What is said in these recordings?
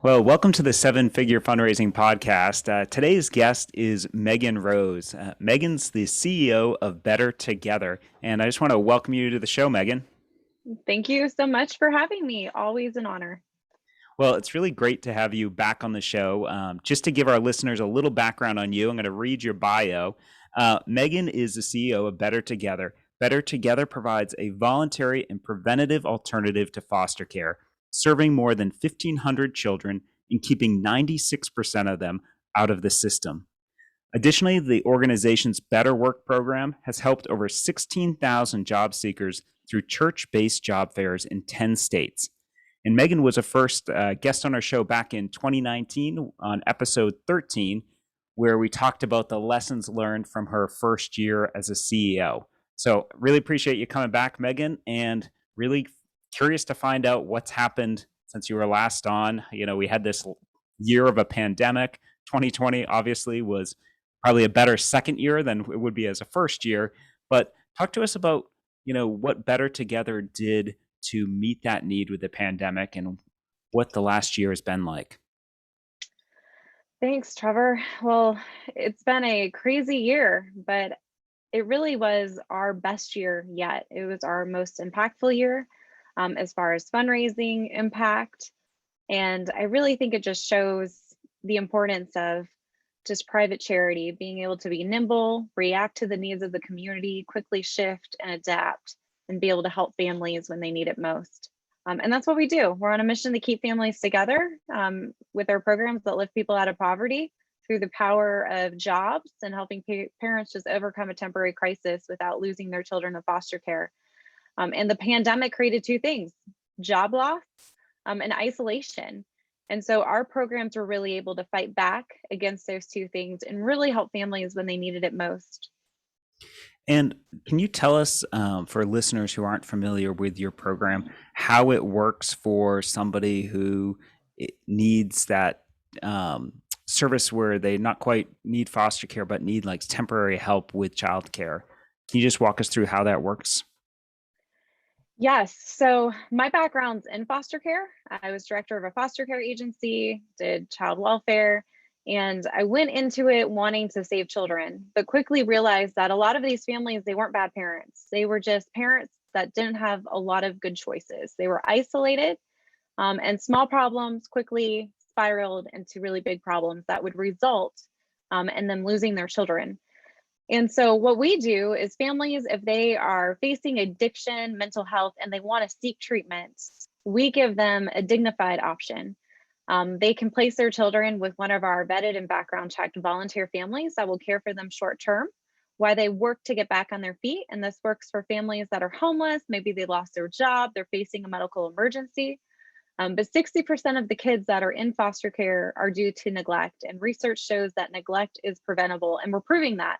Well, welcome to the Seven Figure Fundraising Podcast. Today's guest is Megan Rose. Megan's the CEO of Better Together, and I just want to welcome you to the show, Megan. Thank you so much for having me. Always an honor. Well, it's really great to have you back on the show. Just to give our listeners a little background on you, I'm going to read your bio. Megan is the CEO of Better Together. Better Together provides a voluntary and preventative alternative to foster care, serving more than 1,500 children and keeping 96% of them out of the system. Additionally, the organization's Better Work program has helped over 16,000 job seekers through church-based job fairs in 10 states. And Megan was a first guest on our show back in 2019 on episode 13, where we talked about the lessons learned from her first year as a CEO. So really appreciate you coming back, Megan, and really curious to find out what's happened since you were last on. You know, we had this year of a pandemic. 2020 obviously was probably a better second year than it would be as a first year. But talk to us about, what Better Together did to meet that need with the pandemic and what the last year has been like. Thanks, Trevor. Well, it's been a crazy year, but it really was our best year yet. It was our most impactful year as far as fundraising impact. And I really think it just shows the importance of just private charity, being able to be nimble, react to the needs of the community, quickly shift and adapt, and be able to help families when they need it most. And that's what we do. We're on a mission to keep families together with our programs that lift people out of poverty through the power of jobs and helping parents just overcome a temporary crisis without losing their children to foster care. And the pandemic created two things: job loss and isolation. And so our programs were really able to fight back against those two things and really help families when they needed it most. And can you tell us, for listeners who aren't familiar with your program, how it works for somebody who needs that service where they not quite need foster care, but need like temporary help with childcare? Can you just walk us through how that works? Yes. So my background's in foster care. I was director of a foster care agency, did child welfare, and I went into it wanting to save children, but quickly realized that a lot of these families, they weren't bad parents. They were just parents that didn't have a lot of good choices. They were isolated, and small problems quickly spiraled into really big problems that would result in them losing their children. And so what we do is families, if they are facing addiction, mental health, and they want to seek treatment, we give them a dignified option. They can place their children with one of our vetted and background checked volunteer families that will care for them short term while they work to get back on their feet. And this works for families that are homeless. Maybe they lost their job, they're facing a medical emergency. But 60% of the kids that are in foster care are due to neglect. And research shows that neglect is preventable. And we're proving that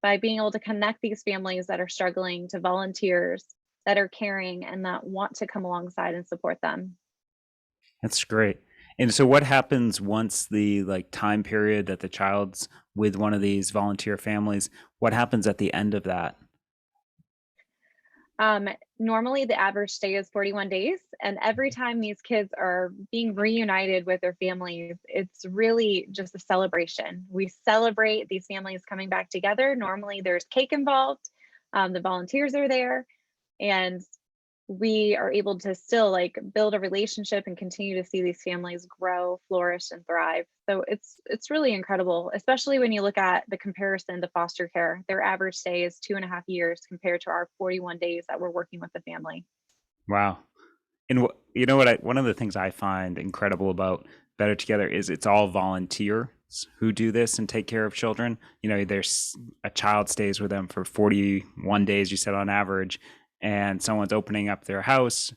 by being able to connect these families that are struggling to volunteers that are caring and that want to come alongside and support them. That's great. And so what happens once the time period that the child's with one of these volunteer families, what happens at the end of that? Normally the average stay is 41 days. And every time these kids are being reunited with their families, it's really just a celebration. We celebrate these families coming back together. Normally there's cake involved. The volunteers are there, and we are able to still build a relationship and continue to see these families grow, flourish, and thrive. So it's really incredible, especially when you look at the comparison to foster care. Their average stay is 2.5 years compared to our 41 days that we're working with the family. Wow. And one of the things I find incredible about Better Together is it's all volunteers who do this and take care of children. There's a child stays with them for 41 days, you said, on average, and someone's opening up their house,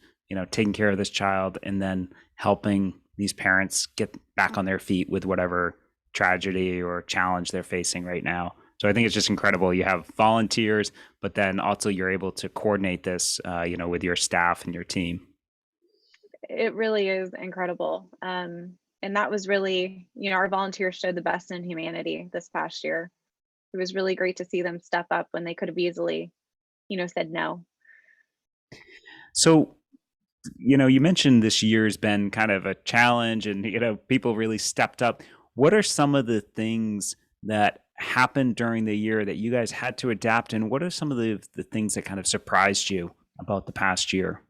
taking care of this child, and then helping these parents get back on their feet with whatever tragedy or challenge they're facing right now. So I think it's just incredible. You have volunteers, but then also you're able to coordinate this, with your staff and your team. It really is incredible. And that was really, our volunteers showed the best in humanity this past year. It was really great to see them step up when they could have easily, said no. So You mentioned this year's been kind of a challenge and, people really stepped up. What are some of the things that happened during the year that you guys had to adapt? And what are some of the things that kind of surprised you about the past year?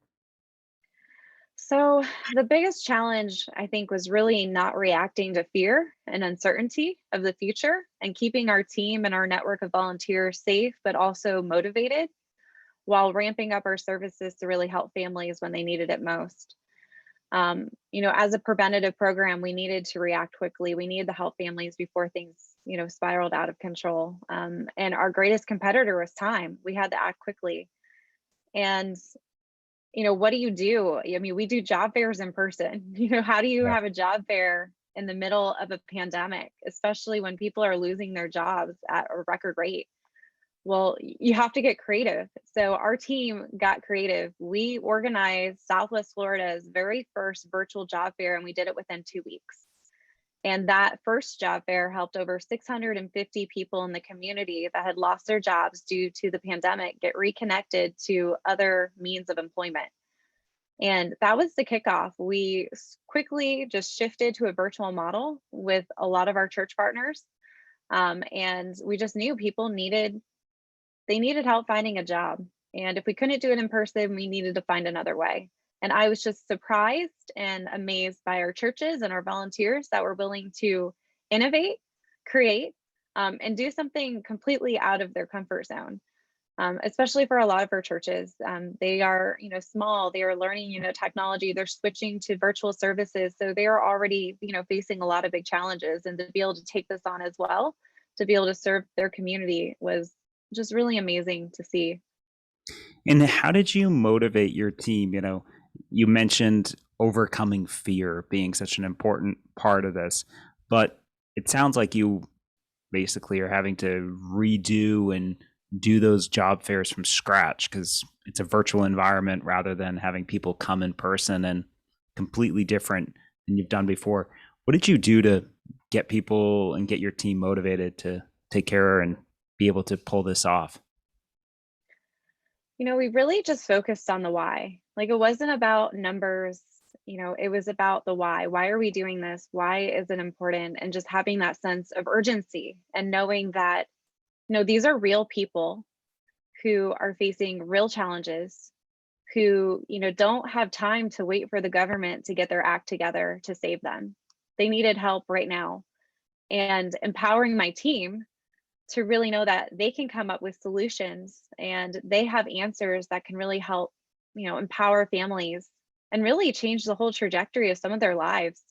So, the biggest challenge, I think, was really not reacting to fear and uncertainty of the future and keeping our team and our network of volunteers safe, but also motivated while ramping up our services to really help families when they needed it most. As a preventative program, we needed to react quickly. We needed to help families before things, spiraled out of control. And our greatest competitor was time. We had to act quickly. And what do you do? I mean, we do job fairs in person. How do you Yeah. have a job fair in the middle of a pandemic, especially when people are losing their jobs at a record rate? Well, you have to get creative. So our team got creative. We organized Southwest Florida's very first virtual job fair, and we did it within 2 weeks. And that first job fair helped over 650 people in the community that had lost their jobs due to the pandemic get reconnected to other means of employment. And that was the kickoff. We quickly just shifted to a virtual model with a lot of our church partners. And we just knew people needed help finding a job. And if we couldn't do it in person, we needed to find another way. And I was just surprised and amazed by our churches and our volunteers that were willing to innovate, create, and do something completely out of their comfort zone. Especially for a lot of our churches, they are, small. They are learning, technology. They're switching to virtual services, so they are already, facing a lot of big challenges. And to be able to take this on as well, to be able to serve their community was just really amazing to see. And how did you motivate your team? You mentioned overcoming fear being such an important part of this, but it sounds like you basically are having to redo and do those job fairs from scratch because it's a virtual environment rather than having people come in person, and completely different than you've done before. What did you do to get people and get your team motivated to take care and be able to pull this off? We really just focused on the why. Like it wasn't about numbers, it was about the why. Why are we doing this? Why is it important? And just having that sense of urgency and knowing that, these are real people who are facing real challenges, who, don't have time to wait for the government to get their act together to save them. They needed help right now. And empowering my team to really know that they can come up with solutions and they have answers that can really help, empower families and really change the whole trajectory of some of their lives,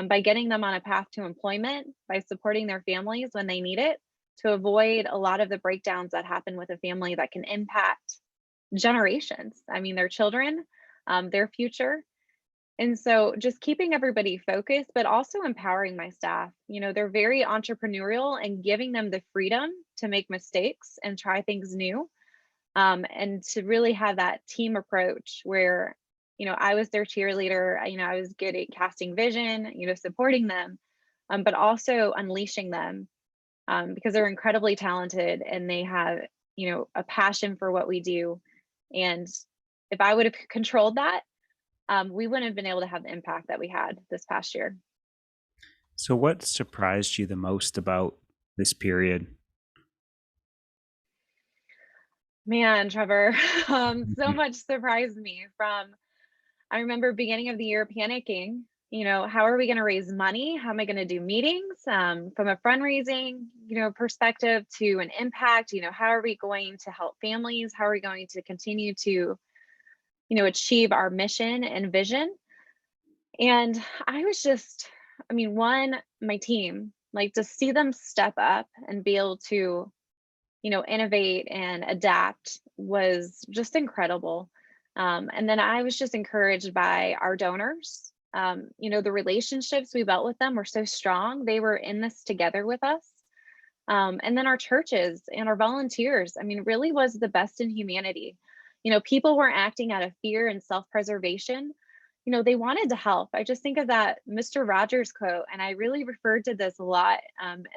by getting them on a path to employment, by supporting their families when they need it, to avoid a lot of the breakdowns that happen with a family that can impact generations. I mean, their children, their future. And so just keeping everybody focused, but also empowering my staff. They're very entrepreneurial and giving them the freedom to make mistakes and try things new. And to really have that team approach where, I was their cheerleader. I was good at casting vision, supporting them, but also unleashing them, because they're incredibly talented and they have, a passion for what we do. And if I would have controlled that, we wouldn't have been able to have the impact that we had this past year. So, what surprised you the most about this period? Man, Trevor, so much surprised me. I remember beginning of the year panicking, how are we going to raise money? How am I going to do meetings, from a fundraising, perspective to an impact? How are we going to help families? How are we going to continue to, achieve our mission and vision? And I was just, one, my team, like to see them step up and be able to, innovate and adapt was just incredible. And then I was just encouraged by our donors. The relationships we built with them were so strong. They were in this together with us. And then our churches and our volunteers, really was the best in humanity. People weren't acting out of fear and self-preservation. They wanted to help. I just think of that Mr. Rogers quote, and I really referred to this a lot,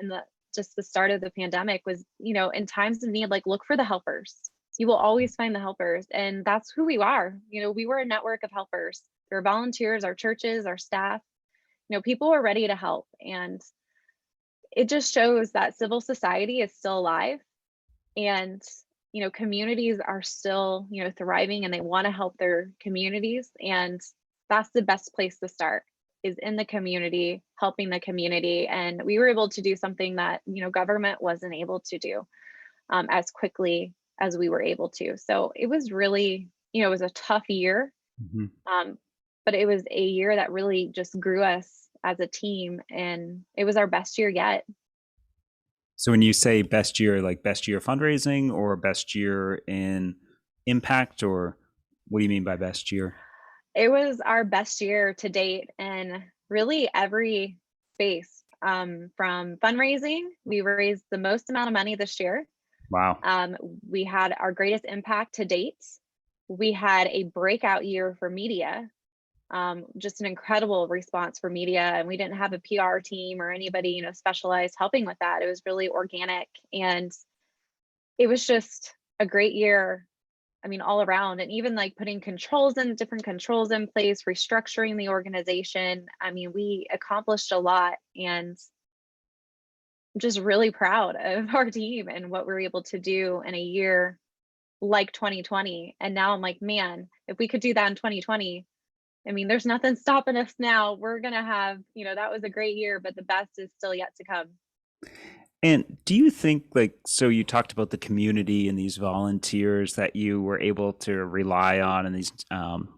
in the start of the pandemic was, in times of need, like look for the helpers. you will always find the helpers, and that's who we are. We were a network of helpers. There were volunteers, our churches, our staff. People were ready to help, and it just shows that civil society is still alive, and communities are still thriving, and they want to help their communities, and that's the best place to start, is in the community, helping the community. And we were able to do something that government wasn't able to do as quickly as we were able to. So it was really, it was a tough year, Mhm. um, but it was a year that really just grew us as a team, and it was our best year yet. So when you say best year, like best year fundraising or best year in impact, or what do you mean by best year? It was our best year to date in really every space. From fundraising, we raised the most amount of money this year. Wow. Um, we had our greatest impact to date. We had a breakout year for media, just an incredible response for media. And we didn't have a PR team or anybody, specialized helping with that. It was really organic. And it was just a great year. I mean, all around. And even like putting different controls in place, restructuring the organization. I mean, we accomplished a lot, and I'm just really proud of our team and what we're able to do in a year like 2020. And now I'm like, man, if we could do that in 2020, I mean, there's nothing stopping us now. We're going to have, that was a great year, but the best is still yet to come. And do you think, like, so you talked about the community and these volunteers that you were able to rely on, and these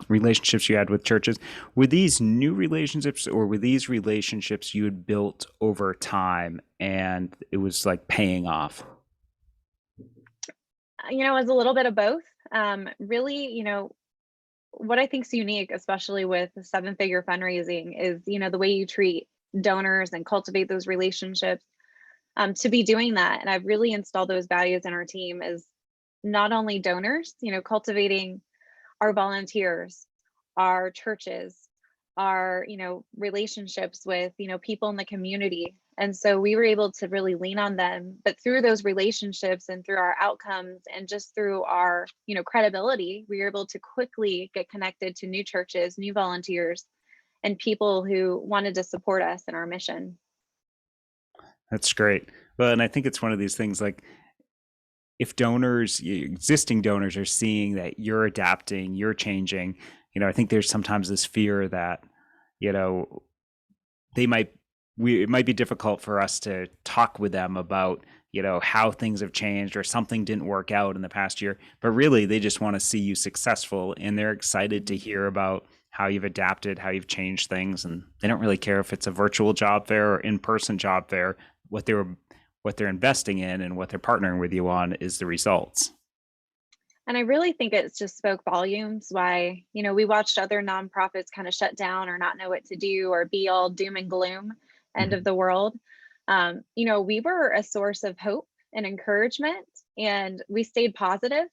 relationships you had with churches? Were these new relationships, or were these relationships you had built over time and it was like paying off? It was a little bit of both. Really, what I think is unique, especially with seven-figure fundraising, is, the way you treat donors and cultivate those relationships. To be doing that, and I've really installed those values in our team, is not only donors, cultivating our volunteers, our churches, our relationships with people in the community. And so we were able to really lean on them, but through those relationships and through our outcomes and just through our credibility, we were able to quickly get connected to new churches, new volunteers, and people who wanted to support us in our mission. That's great. Well, and I think it's one of these things, like, if donors, existing donors, are seeing that you're adapting, you're changing, I think there's sometimes this fear that, you know, they might, it might be difficult for us to talk with them about, how things have changed or something didn't work out in the past year. But really, they just want to see you successful, and they're excited to hear about how you've adapted, how you've changed things. And they don't really care if it's a virtual job fair or in-person job fair. What they're investing in and what they're partnering with you on is the results. And I really think it's just spoke volumes why, we watched other nonprofits kind of shut down or not know what to do or be all doom and gloom, end of Mhm. the world. We were a source of hope and encouragement, and we stayed positive,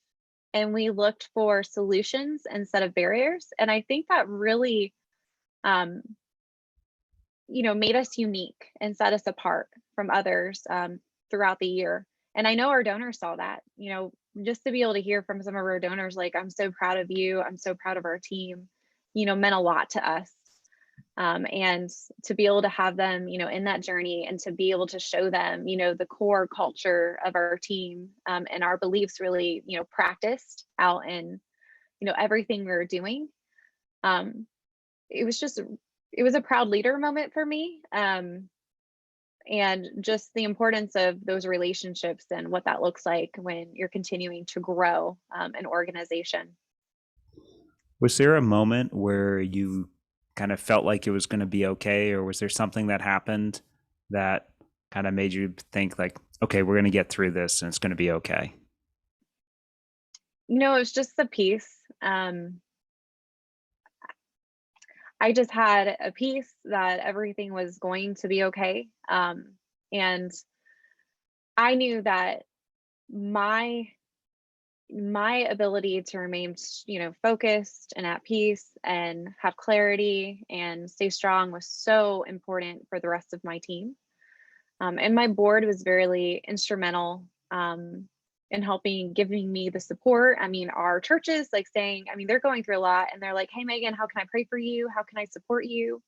and we looked for solutions instead of barriers. And I think that really, um, made us unique and set us apart from others throughout the year. And I know our donors saw that, just to be able to hear from some of our donors, like, I'm so proud of you, I'm so proud of our team, meant a lot to us. And to be able to have them, in that journey, and to be able to show them, the core culture of our team, and our beliefs really, practiced out in, everything we were doing. Um, it was just, it was a proud leader moment for me. And just the importance of those relationships and what that looks like when you're continuing to grow an organization. Was there a moment where you kind of felt like it was going to be okay, or was there something that happened that kind of made you think, like, okay, we're going to get through this and it's going to be okay? It was just the peace. I just had a peace that everything was going to be okay. And I knew that my my ability to remain, focused and at peace and have clarity and stay strong was so important for the rest of my team. And my board was very instrumental and helping, giving me the support. I mean, our churches like saying, I mean, they're going through a lot and they're like, hey, Megan, how can I pray for you? How can I support you?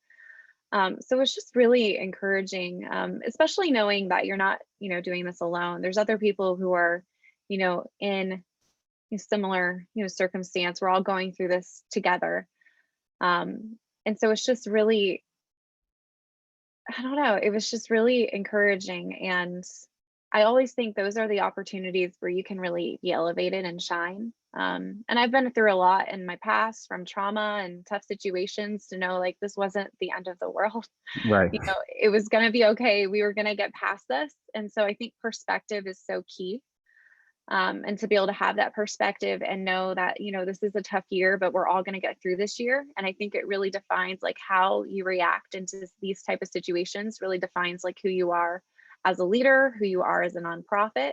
So it's just really encouraging, especially knowing that you're not, doing this alone. There's other people who are, in a similar, circumstance. We're all going through this together. And so it's just really, I don't know, it was just really encouraging. And I always think those are the opportunities where you can really be elevated and shine. And I've been through a lot in my past, from trauma and tough situations, to know like this wasn't the end of the world. Right. It was going to be okay. We were going to get past this. And so I think perspective is so key. And to be able to have that perspective and know that, this is a tough year, but we're all going to get through this year. And I think it really defines like how you react into these type of situations, really defines like who you are as a leader, who you are as a nonprofit.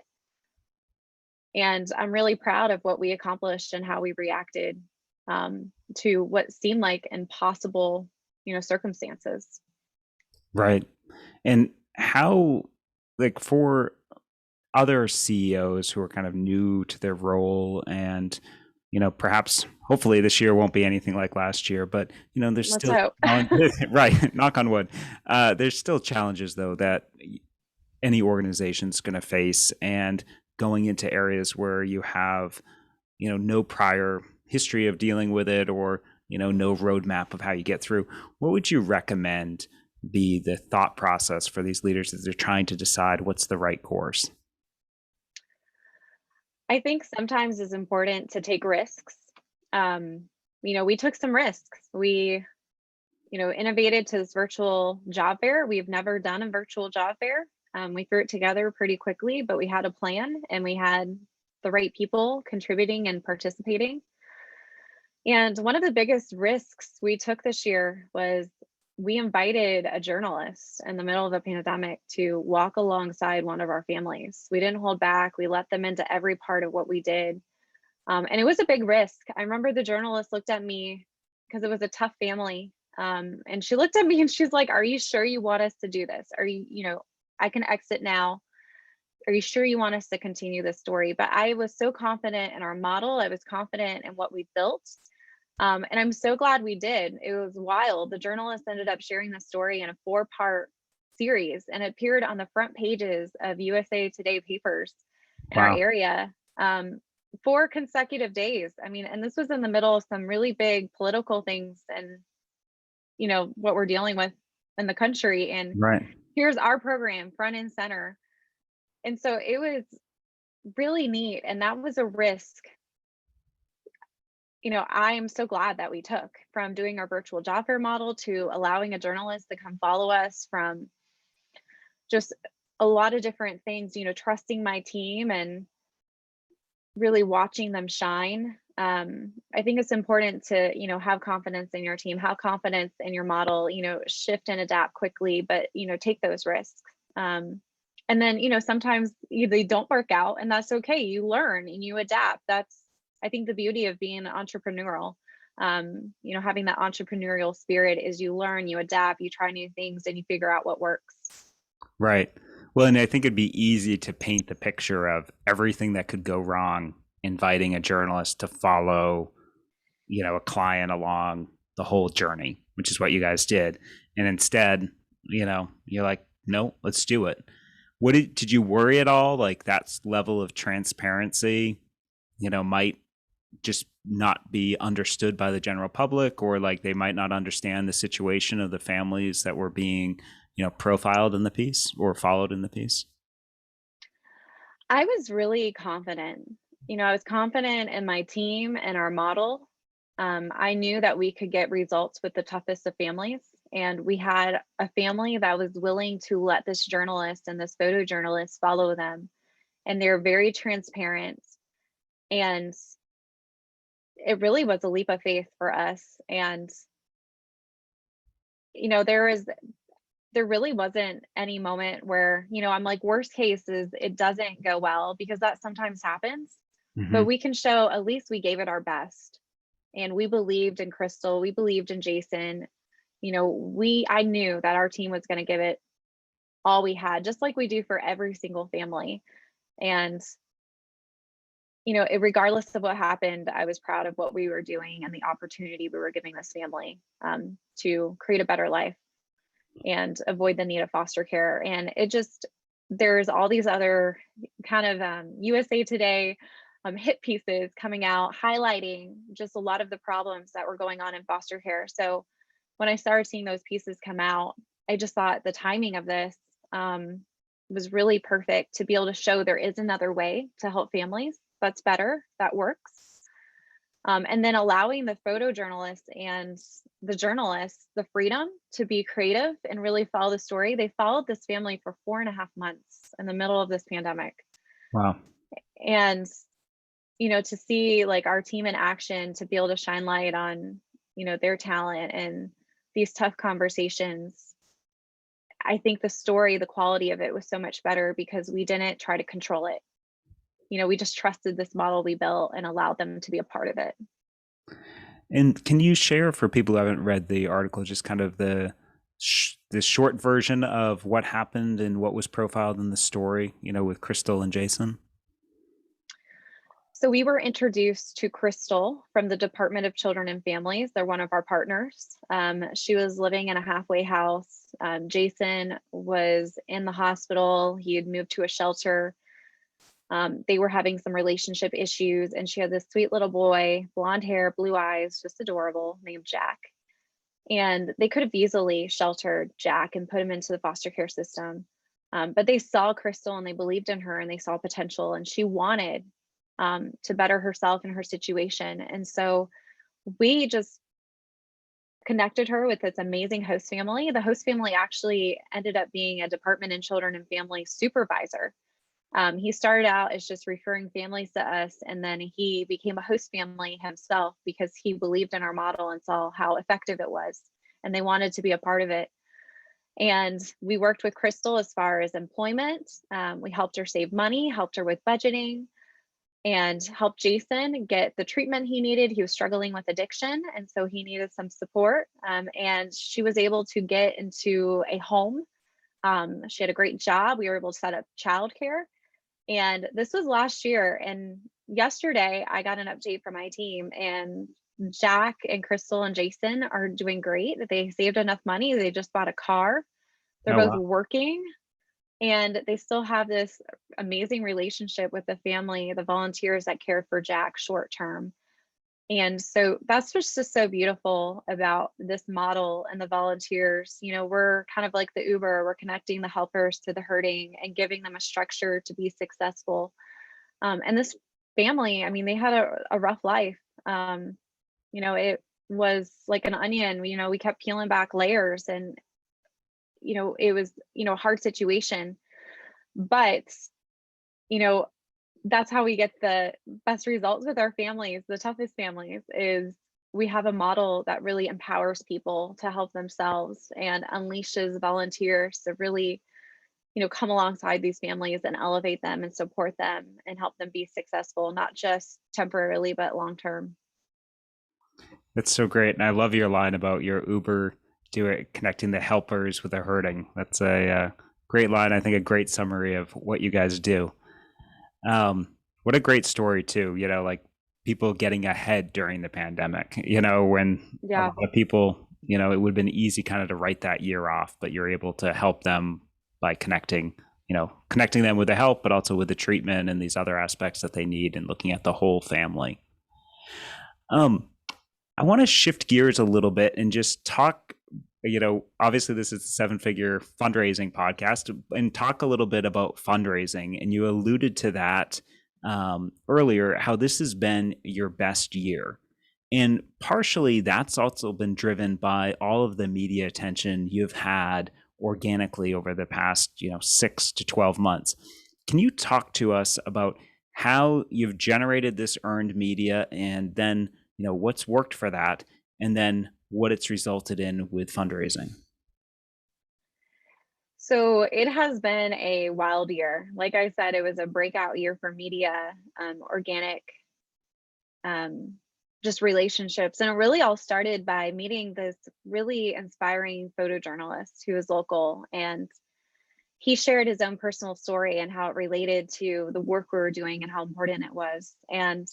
And I'm really proud of what we accomplished and how we reacted to what seemed like impossible, circumstances. Right. And how, like, for other CEOs who are kind of new to their role, and perhaps hopefully this year won't be anything like last year, but there's Let's still hope. right, knock on wood. There's still challenges though that any organization's going to face, and going into areas where you have no prior history of dealing with it, or no roadmap of how you get through. What would you recommend be the thought process for these leaders as they're trying to decide what's the right course? I think sometimes it's important to take risks. We took some risks. We, innovated to this virtual job fair. We've never done a virtual job fair. We threw it together pretty quickly, but we had a plan and we had the right people contributing and participating. And one of the biggest risks we took this year was we invited a journalist in the middle of the pandemic to walk alongside one of our families. We didn't hold back. We let them into every part of what we did. And it was a big risk. I remember the journalist looked at me because it was a tough family. And she looked at me and she's like, are you sure you want us to do this? Are you, I can exit now. Are you sure you want us to continue this story? But I was so confident in our model. I was confident in what we built. And I'm so glad we did. It was wild. The journalist ended up sharing the story in a 4-part series, and it appeared on the front pages of USA Today papers in our Wow. area 4 consecutive days. I mean, and this was in the middle of some really big political things and, what we're dealing with in the country. And Right. here's our program front and center. And so it was really neat. And that was a risk I am so glad that we took, from doing our virtual job fair model to allowing a journalist to come follow us, from just a lot of different things, trusting my team and really watching them shine. I think it's important to, have confidence in your team, have confidence in your model, shift and adapt quickly, but, take those risks. And then, sometimes they don't work out, and that's okay. You learn and you adapt. That's, I think, the beauty of being entrepreneurial. Having that entrepreneurial spirit is you learn, you adapt, you try new things, and you figure out what works. Right. Well, and I think it'd be easy to paint the picture of everything that could go wrong, inviting a journalist to follow, a client along the whole journey, which is what you guys did. And instead, you're like, no, let's do it. What did you worry at all? Like that level of transparency, might just not be understood by the general public, or like they might not understand the situation of the families that were being, profiled in the piece or followed in the piece? I was really confident. I was confident in my team and our model. I knew that we could get results with the toughest of families. And we had a family that was willing to let this journalist and this photojournalist follow them. And they're very transparent. And it really was a leap of faith for us. And, there really wasn't any moment where, I'm like, worst case is it doesn't go well, because that sometimes happens. Mm-hmm. But we can show at least we gave it our best. And we believed in Crystal, we believed in Jason. I knew that our team was going to give it all we had, just like we do for every single family. And regardless of what happened, I was proud of what we were doing and the opportunity we were giving this family to create a better life and avoid the need of foster care. And there's all these other kind of USA Today hit pieces coming out highlighting just a lot of the problems that were going on in foster care. So when I started seeing those pieces come out, I just thought the timing of this was really perfect to be able to show there is another way to help families that's better, that works. And then allowing the photojournalists and the journalists the freedom to be creative and really follow the story. They followed this family for 4.5 months in the middle of this pandemic. Wow. And, to see like our team in action, to be able to shine light on, their talent and these tough conversations. I think the story, the quality of it was so much better because we didn't try to control it. We just trusted this model we built and allowed them to be a part of it. And can you share for people who haven't read the article, just kind of the short version of what happened and what was profiled in the story, with Crystal and Jason? So we were introduced to Crystal from the Department of Children and Families. They're one of our partners. She was living in a halfway house. Jason was in the hospital. He had moved to a shelter. They were having some relationship issues, and she had this sweet little boy, blonde hair, blue eyes, just adorable, named Jack. And they could have easily sheltered Jack and put him into the foster care system. But they saw Crystal and they believed in her and they saw potential, and she wanted to better herself and her situation. And so we just connected her with this amazing host family. The host family actually ended up being a Department of Children and Family supervisor. He started out as just referring families to us, and then he became a host family himself because he believed in our model and saw how effective it was, and they wanted to be a part of it. And we worked with Crystal as far as employment. We helped her save money, helped her with budgeting, and helped Jason get the treatment he needed. He was struggling with addiction, and so he needed some support. And she was able to get into a home. She had a great job. We were able to set up childcare. And this was last year. And yesterday, I got an update from my team, and Jack and Crystal and Jason are doing great. They saved enough money. They just bought a car. They're both working. And they still have this amazing relationship with the family, the volunteers that care for Jack short term. And so that's what's just so beautiful about this model and the volunteers. We're kind of like the Uber, we're connecting the helpers to the hurting and giving them a structure to be successful. And this family, I mean, they had a rough life. It was like an onion. We kept peeling back layers, and it was, a hard situation, but, that's how we get the best results with our families. The toughest families is we have a model that really empowers people to help themselves and unleashes volunteers to really, come alongside these families and elevate them and support them and help them be successful, not just temporarily, but long-term. That's so great. And I love your line about your Uber connecting the helpers with the hurting. That's a great line. I think a great summary of what you guys do. What a great story too, like people getting ahead during the pandemic, when a lot of people, it would have been easy kind of to write that year off, but you're able to help them by connecting them with the help, but also with the treatment and these other aspects that they need, and looking at the whole family. I want to shift gears a little bit and just talk, obviously this is a 7-figure fundraising podcast, and talk a little bit about fundraising. And you alluded to that earlier, how this has been your best year. And partially that's also been driven by all of the media attention you've had organically over the past, 6 to 12 months. Can you talk to us about how you've generated this earned media, and then what's worked for that, and then what it's resulted in with fundraising? So it has been a wild year. Like I said, it was a breakout year for media, organic, just relationships. And it really all started by meeting this really inspiring photojournalist who is local. And he shared his own personal story and how it related to the work we were doing and how important it was. And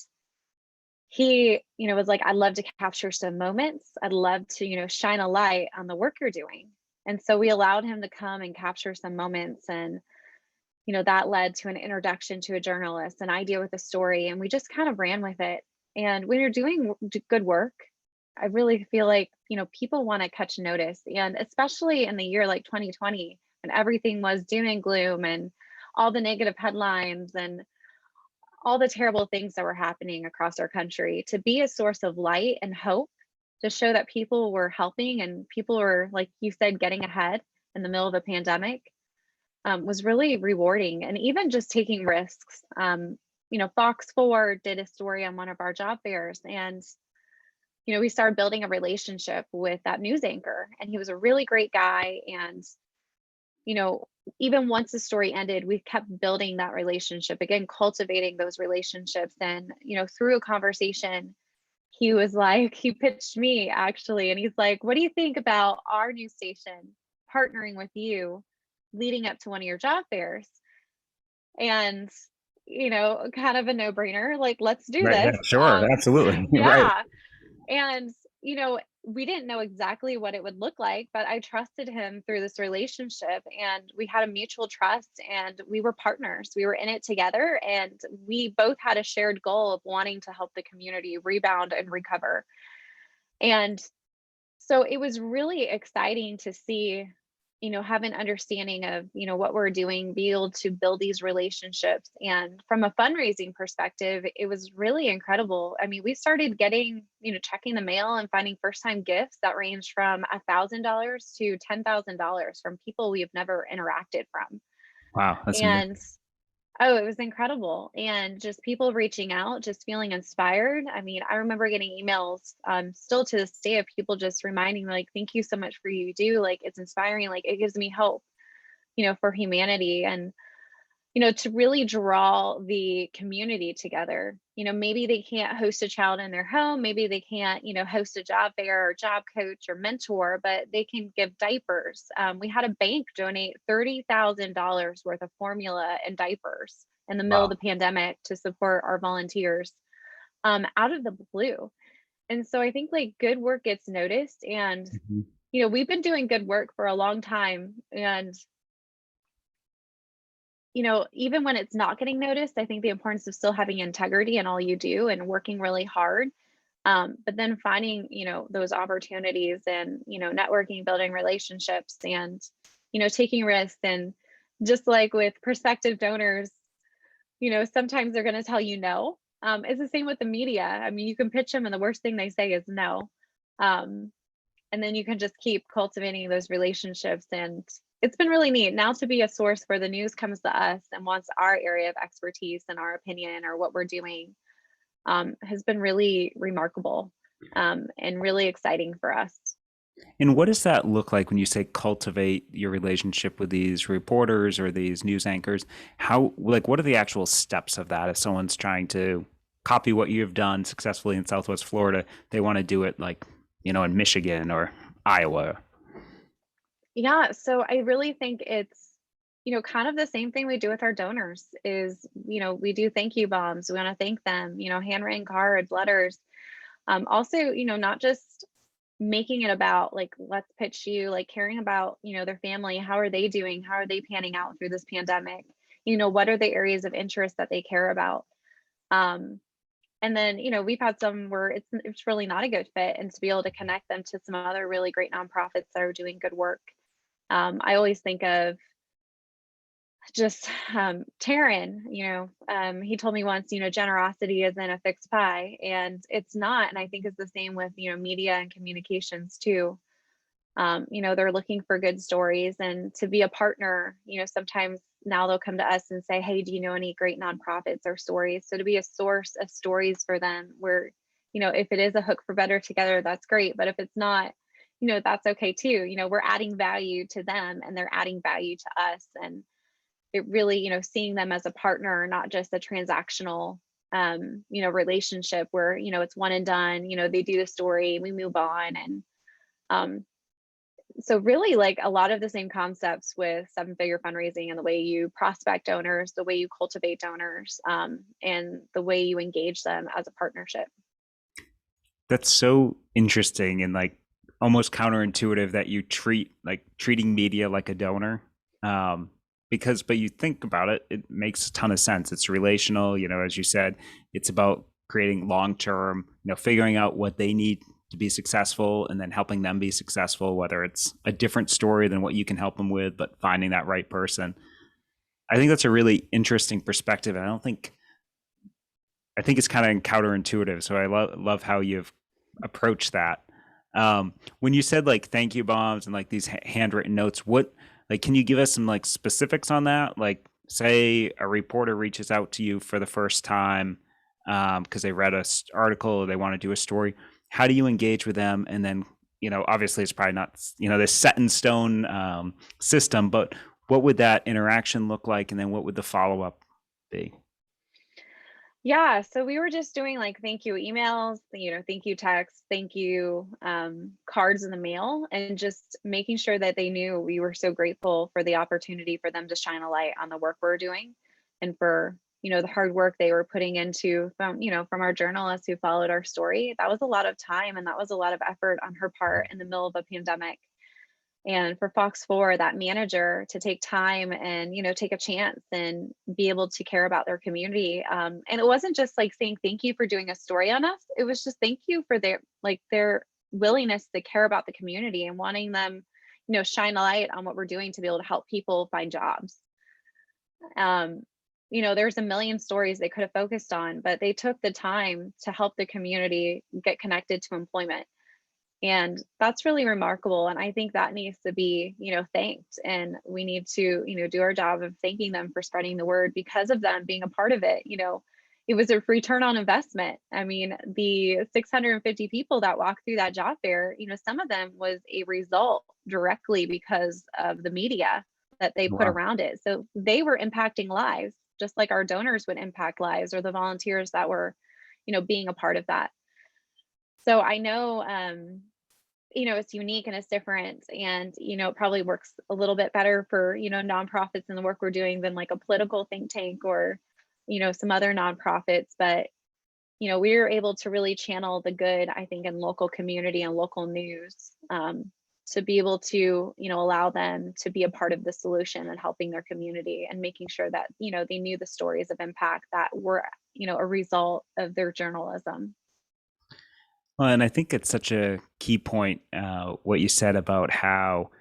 he, was like, I'd love to capture some moments. I'd love to, shine a light on the work you're doing. And so we allowed him to come and capture some moments. And, that led to an introduction to a journalist, an idea with a story. And we just kind of ran with it. And when you're doing good work, I really feel like, people want to catch notice. And especially in the year like 2020, when everything was doom and gloom and all the negative headlines and all the terrible things that were happening across our country, to be a source of light and hope, to show that people were helping and people were, like you said, getting ahead in the middle of a pandemic, was really rewarding. And even just taking risks. Fox 4 did a story on one of our job fairs, and we started building a relationship with that news anchor, and he was a really great guy. And even once the story ended, we kept building that relationship, again, cultivating those relationships. And, through a conversation, he was like, he pitched me actually, and he's like, what do you think about our news station partnering with you leading up to one of your job fairs? And, kind of a no-brainer, like, let's do Right. Yeah, this. sure. Absolutely. You're right. Yeah. And, we didn't know exactly what it would look like, but I trusted him through this relationship, and we had a mutual trust, and we were partners. We were in it together, and we both had a shared goal of wanting to help the community rebound and recover. And so it was really exciting to see, have an understanding of, what we're doing, be able to build these relationships. And from a fundraising perspective, it was really incredible. I mean, we started getting, checking the mail and finding first time gifts that ranged from $1,000 to $10,000 from people we have never interacted from. Wow. That's amazing. And oh, it was incredible. And just people reaching out, just feeling inspired. I mean, I remember getting emails still to this day of people just reminding me, like, thank you so much for you do. Like, it's inspiring. Like, it gives me hope, for humanity. And, to really draw the community together. Maybe they can't host a child in their home. Maybe they can't, host a job fair or job coach or mentor, but they can give diapers. We had a bank donate $30,000 worth of formula and diapers in the middle of Wow. the pandemic to support our volunteers, out of the blue. And so I think, like, good work gets noticed. And, Mhm. we've been doing good work for a long time. And even when it's not getting noticed, I think the importance of still having integrity in all you do and working really hard. But then finding, those opportunities and, networking, building relationships, and, taking risks. And just like with prospective donors, sometimes they're going to tell you no. It's the same with the media. I mean, you can pitch them and the worst thing they say is no. Um, and then you can just keep cultivating those relationships. And it's been really neat now to be a source where the news comes to us and wants our area of expertise and our opinion or what we're doing, has been really remarkable, and really exciting for us. And what does that look like when you say cultivate your relationship with these reporters or these news anchors? How, like, what are the actual steps of that? If someone's trying to copy what you've done successfully in Southwest Florida, they want to do it like, in Michigan or Iowa. Yeah, so I really think it's, kind of the same thing we do with our donors is, we do thank you bombs. We want to thank them, handwritten cards, letters. Also, not just making it about, like, let's pitch you, like, caring about, their family. How are they doing? How are they panning out through this pandemic? What are the areas of interest that they care about? And then, we've had some where it's really not a good fit, and to be able to connect them to some other really great nonprofits that are doing good work. I always think of just, Taryn, he told me once, generosity isn't a fixed pie, and it's not. And I think it's the same with, media and communications too. They're looking for good stories, and to be a partner, sometimes now they'll come to us and say, hey, do you know any great nonprofits or stories? So to be a source of stories for them where, if it is a hook for better together, that's great. But if it's not, that's okay too. We're adding value to them and they're adding value to us. And it really, seeing them as a partner, not just a transactional, relationship where, it's one and done, they do the story, we move on. And, So really like a lot of the same concepts with seven-figure fundraising and the way you prospect donors, the way you cultivate donors, and the way you engage them as a partnership. That's so interesting and like almost counterintuitive that you treating media like a donor. Um, because, but you think about it, it makes a ton of sense. It's relational, as you said, it's about creating long term, figuring out what they need to be successful and then helping them be successful, whether it's a different story than what you can help them with, but finding that right person. I think that's a really interesting perspective. And I think it's kind of counterintuitive. So I love how you've approached that. When you said like thank you bombs and like these handwritten notes, what like can you give us some like specifics on that? Like say a reporter reaches out to you for the first time because they read a article or they want to do a story. How do you engage with them? And then obviously it's probably not this set in stone system, but what would that interaction look like? And then what would the follow up be? Yeah, so we were just doing like thank you emails, thank you texts, thank you cards in the mail, and just making sure that they knew we were so grateful for the opportunity for them to shine a light on the work we're doing and for the hard work they were putting into from our journalists who followed our story. That was a lot of time and that was a lot of effort on her part in the middle of a pandemic. And for Fox 4, that manager to take time and take a chance and be able to care about their community, and it wasn't just like saying thank you for doing a story on us. It was just thank you for their willingness to care about the community and wanting them shine a light on what we're doing to be able to help people find jobs. um, there's a million stories they could have focused on, but they took the time to help the community get connected to employment. And that's really remarkable. And I think that needs to be, thanked. And we need to, do our job of thanking them for spreading the word because of them being a part of it. It was a return on investment. I mean, the 650 people that walked through that job fair, some of them was a result directly because of the media that they put Wow. around it. So they were impacting lives, just like our donors would impact lives or the volunteers that were, being a part of that. So I know, it's unique and it's different, and it probably works a little bit better for nonprofits and the work we're doing than like a political think tank or some other nonprofits. But we're able to really channel the good, I think, in local community and local news, to be able to allow them to be a part of the solution and helping their community and making sure that they knew the stories of impact that were a result of their journalism. Well, and I think it's such a key point, what you said about how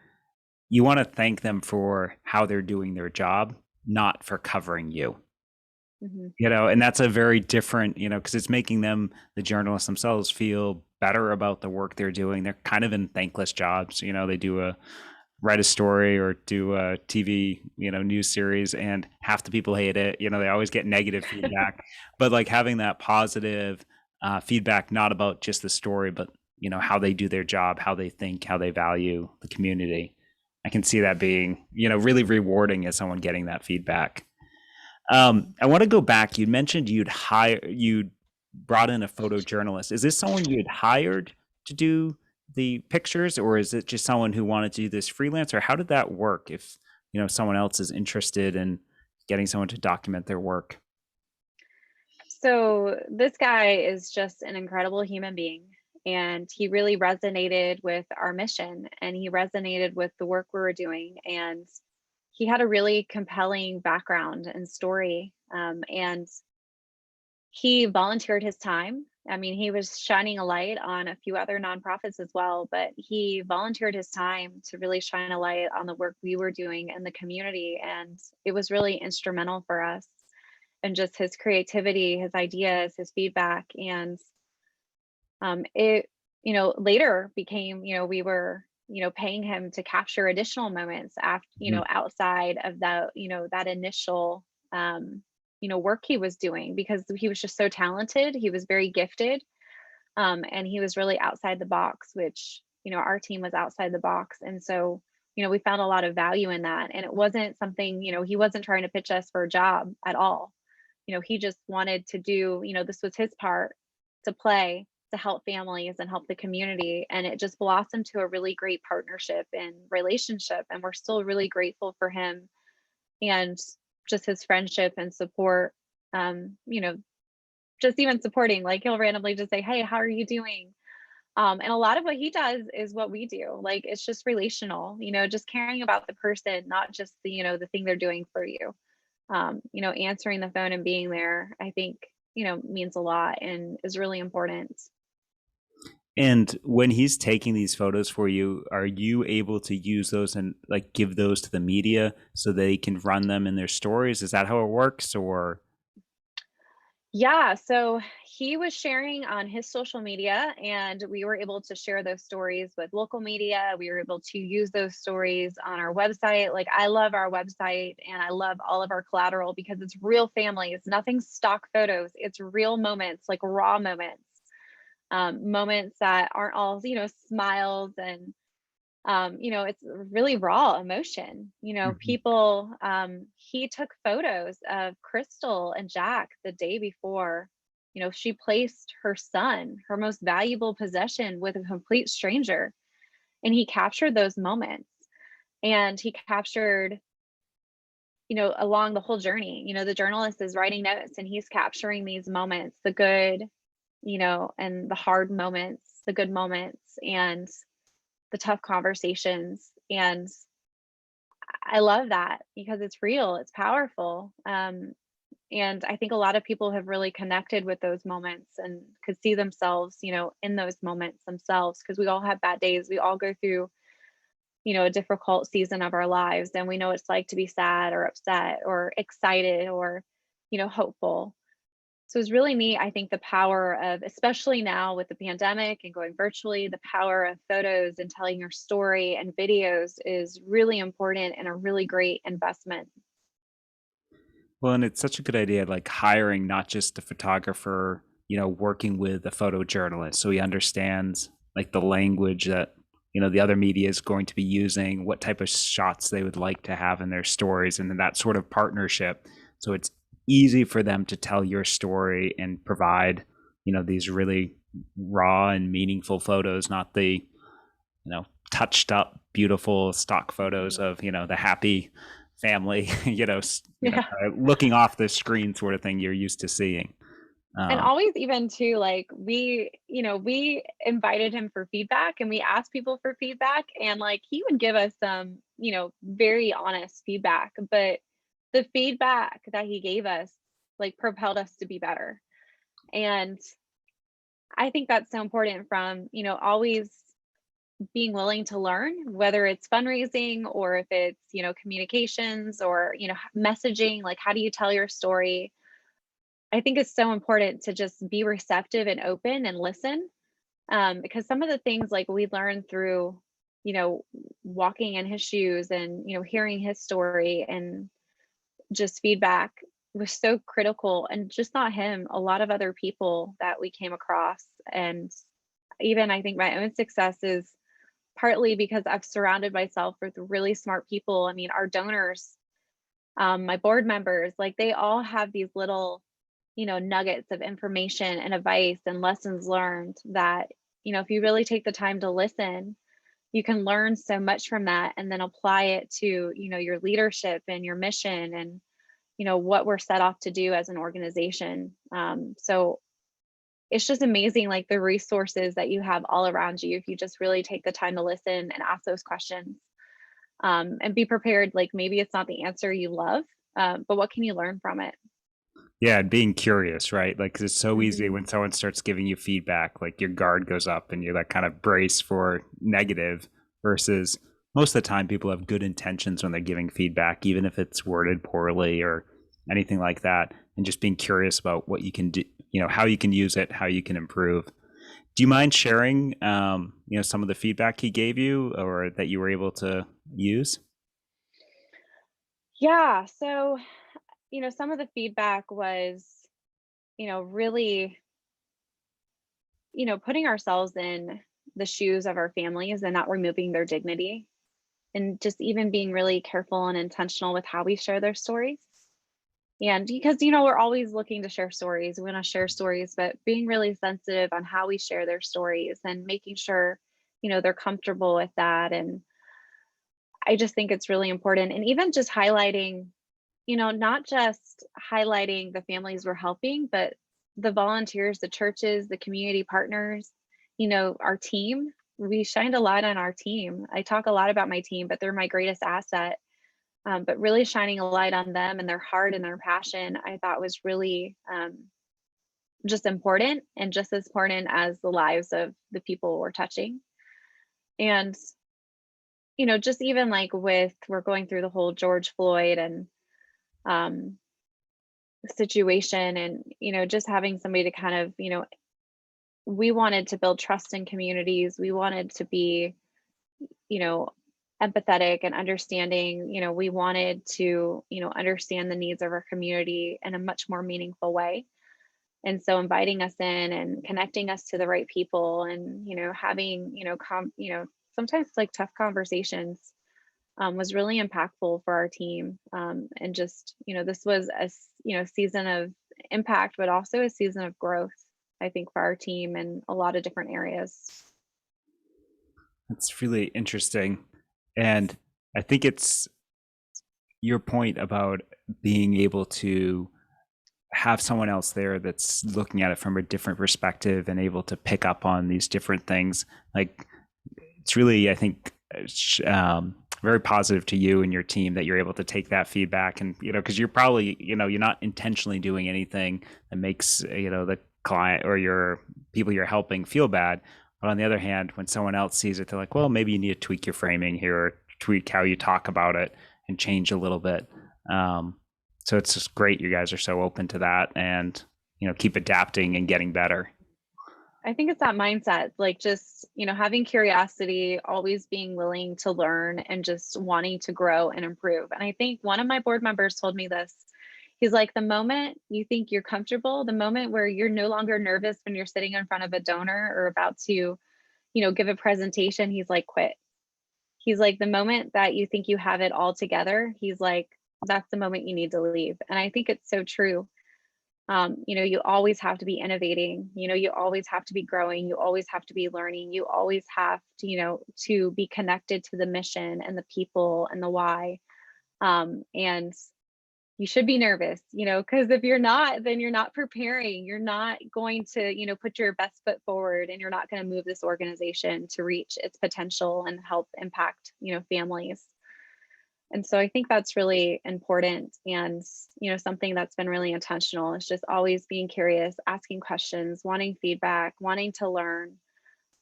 you want to thank them for how they're doing their job, not for covering you. Mhm. And that's a very different, because it's making them, the journalists themselves, feel better about the work they're doing. They're kind of in thankless jobs. They write a story or do a TV, news series, and half the people hate it. They always get negative feedback, but like having that positive feedback, not about just the story, but how they do their job, how they think, how they value the community. I can see that being, really rewarding as someone getting that feedback. I want to go back. You mentioned you brought in a photojournalist. Is this someone you had hired to do the pictures, or is it just someone who wanted to do this freelance, or how did that work? If someone else is interested in getting someone to document their work. So this guy is just an incredible human being, and he really resonated with our mission and he resonated with the work we were doing. And he had a really compelling background and story. And he volunteered his time. I mean, he was shining a light on a few other nonprofits as well, but he volunteered his time to really shine a light on the work we were doing in the community. And it was really instrumental for us. And just his creativity, his ideas, his feedback. And it, later became, we were, paying him to capture additional moments after, Mhm. outside of that, that initial, work he was doing, because he was just so talented. He was very gifted. And he was really outside the box, which, our team was outside the box. And so, we found a lot of value in that. And it wasn't something, he wasn't trying to pitch us for a job at all. He just wanted to do, this was his part to play to help families and help the community. And it just blossomed to a really great partnership and relationship. And we're still really grateful for him and just his friendship and support. You know, just even supporting, like he'll randomly just say, "Hey, how are you doing?" And a lot of what he does is what we do. Like it's just relational, just caring about the person, not just the thing they're doing for you. Answering the phone and being there, I think, means a lot and is really important. And when he's taking these photos for you, are you able to use those and like give those to the media so they can run them in their stories? Is that how it works? Or Yeah, so he was sharing on his social media, and we were able to share those stories with local media. We were able to use those stories on our website. Like, I love our website and I love all of our collateral because it's real families, nothing stock photos. It's real moments, like raw moments, moments that aren't all, smiles and it's really raw emotion. Mhm. People, he took photos of Crystal and Jack the day before. She placed her son, her most valuable possession, with a complete stranger. And he captured those moments. And he captured, along the whole journey, the journalist is writing notes and he's capturing these moments, the good, and the hard moments, the good moments, and the tough conversations. And I love that because it's real, it's powerful. And I think a lot of people have really connected with those moments and could see themselves, in those moments themselves because we all have bad days. We all go through, a difficult season of our lives and we know what it's like to be sad or upset or excited or, hopeful. So it's really neat. I think the power of, especially now with the pandemic and going virtually, the power of photos and telling your story and videos is really important and a really great investment. Well, and it's such a good idea, like hiring not just a photographer, working with a photojournalist so he understands like the language that, the other media is going to be using, what type of shots they would like to have in their stories, and then that sort of partnership. So it's easy for them to tell your story and provide, these really raw and meaningful photos, not the, touched up, beautiful stock photos Mhm. of, the happy family, Yeah. looking off the screen sort of thing you're used to seeing. And Um, always, even too, like we invited him for feedback and we asked people for feedback and like he would give us some, very honest feedback, but the feedback that he gave us like propelled us to be better. And I think that's so important from, always being willing to learn, whether it's fundraising or if it's, communications or, messaging, like how do you tell your story? I think it's so important to just be receptive and open and listen. Because some of the things like we learned through, you know, walking in his shoes and, hearing his story and just feedback was so critical. And just not him, a lot of other people that we came across. And even I think my own success is partly because I've surrounded myself with really smart people. I mean, our donors, my board members, like they all have these little, nuggets of information and advice and lessons learned that, if you really take the time to listen, you can learn so much from that and then apply it to, your leadership and your mission and, what we're set off to do as an organization. So it's just amazing, like the resources that you have all around you if you just really take the time to listen and ask those questions, and be prepared. Like maybe it's not the answer you love, but what can you learn from it? yeah, and being curious, right? Like, 'cause it's so easy Hmm. when someone starts giving you feedback, like your guard goes up and you're like kind of brace for negative versus most of the time people have good intentions when they're giving feedback, even if it's worded poorly or anything like that. And just being curious about what you can do, how you can use it, how you can improve. Do you mind sharing, some of the feedback he gave you or that you were able to use? Yeah. So, some of the feedback was, really, putting ourselves in the shoes of our families and not removing their dignity and just even being really careful and intentional with how we share their stories. And because, we're always looking to share stories, we want to share stories, but being really sensitive on how we share their stories and making sure, they're comfortable with that. And I just think it's really important. And even just highlighting, not just highlighting the families we're helping, but the volunteers, the churches, the community partners, our team. We shined a light on our team. I talk a lot about my team, but they're my greatest asset. But really shining a light on them and their heart and their passion, I thought was really just important, and just as important as the lives of the people we're touching. And, just even like we're going through the whole George Floyd and um, situation, and, just having somebody to kind of, we wanted to build trust in communities. We wanted to be, you know, empathetic and understanding. We wanted to, understand the needs of our community in a much more meaningful way. And so inviting us in and connecting us to the right people, and, having, sometimes like tough conversations, was really impactful for our team. And just, this was season of impact, but also a season of growth, I think, for our team in a lot of different areas. That's really interesting. And I think it's your point about being able to have someone else there that's looking at it from a different perspective and able to pick up on these different things. Like, it's really, I think, very positive to you and your team that you're able to take that feedback. And, because you're probably, you're not intentionally doing anything that makes, the client or your people you're helping feel bad. But on the other hand, when someone else sees it, they're like, well, maybe you need to tweak your framing here, or tweak how you talk about it and change a little bit. So it's just great you guys are so open to that, and, keep adapting and getting better. I think it's that mindset, like just, having curiosity, always being willing to learn, and just wanting to grow and improve. And I think one of my board members told me this. He's like, the moment you think you're comfortable, the moment where you're no longer nervous when you're sitting in front of a donor or about to, give a presentation, he's like, quit. He's like, the moment that you think you have it all together, he's like, that's the moment you need to leave. And I think it's so true. You always have to be innovating, you always have to be growing, you always have to be learning, you always have to, to be connected to the mission and the people and the why. And you should be nervous, because if you're not, then you're not preparing, you're not going to, put your best foot forward, and you're not going to move this organization to reach its potential and help impact, families. And so I think that's really important. And, something that's been really intentional is just always being curious, asking questions, wanting feedback, wanting to learn,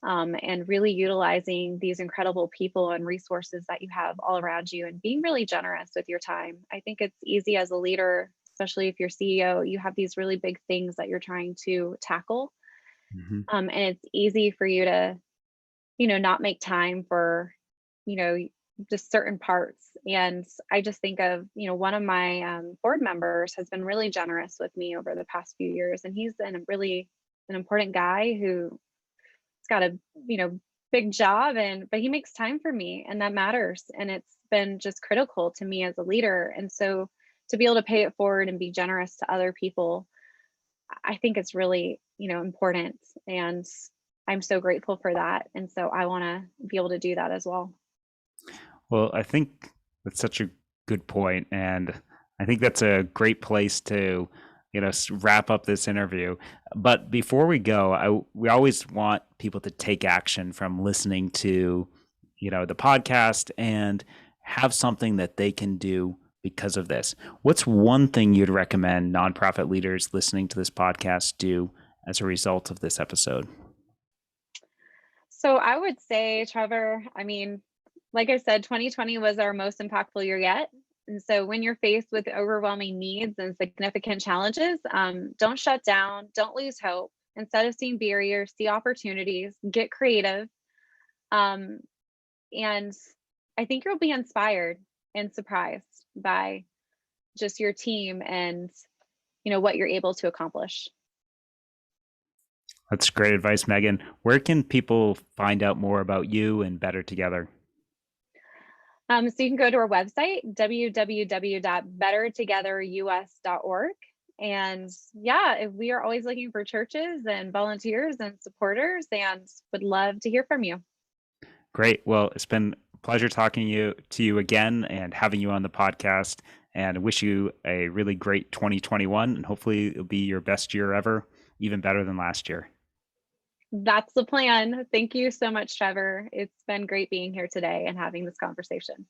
and really utilizing these incredible people and resources that you have all around you, and being really generous with your time. I think it's easy as a leader, especially if you're CEO, you have these really big things that you're trying to tackle. Mm-hmm. And it's easy for you to, not make time for, just certain parts. And I just think of, one of my board members has been really generous with me over the past few years. And he's been really an important guy who's got a, big job, but he makes time for me, and that matters. And it's been just critical to me as a leader. And so to be able to pay it forward and be generous to other people, I think it's really, important. And I'm so grateful for that. And so I want to be able to do that as well. Well, I think that's such a good point, and I think that's a great place to, wrap up this interview. But before we go, we always want people to take action from listening to, the podcast, and have something that they can do because of this. What's one thing you'd recommend nonprofit leaders listening to this podcast do as a result of this episode? So I would say, Trevor, I mean, like I said, 2020 was our most impactful year yet. And so when you're faced with overwhelming needs and significant challenges, don't shut down, don't lose hope. Instead of seeing barriers, see opportunities, get creative. Um, and I think you'll be inspired and surprised by just your team and, what you're able to accomplish. That's great advice, Megan. Where can people find out more about you and Better Together? So you can go to our website, www.bettertogetherus.org. And yeah, we are always looking for churches and volunteers and supporters and would love to hear from you. Great. Well, it's been a pleasure talking to you again and having you on the podcast. And I wish you a really great 2021. And hopefully it'll be your best year ever, even better than last year. That's the plan. Thank you so much, Trevor. It's been great being here today and having this conversation.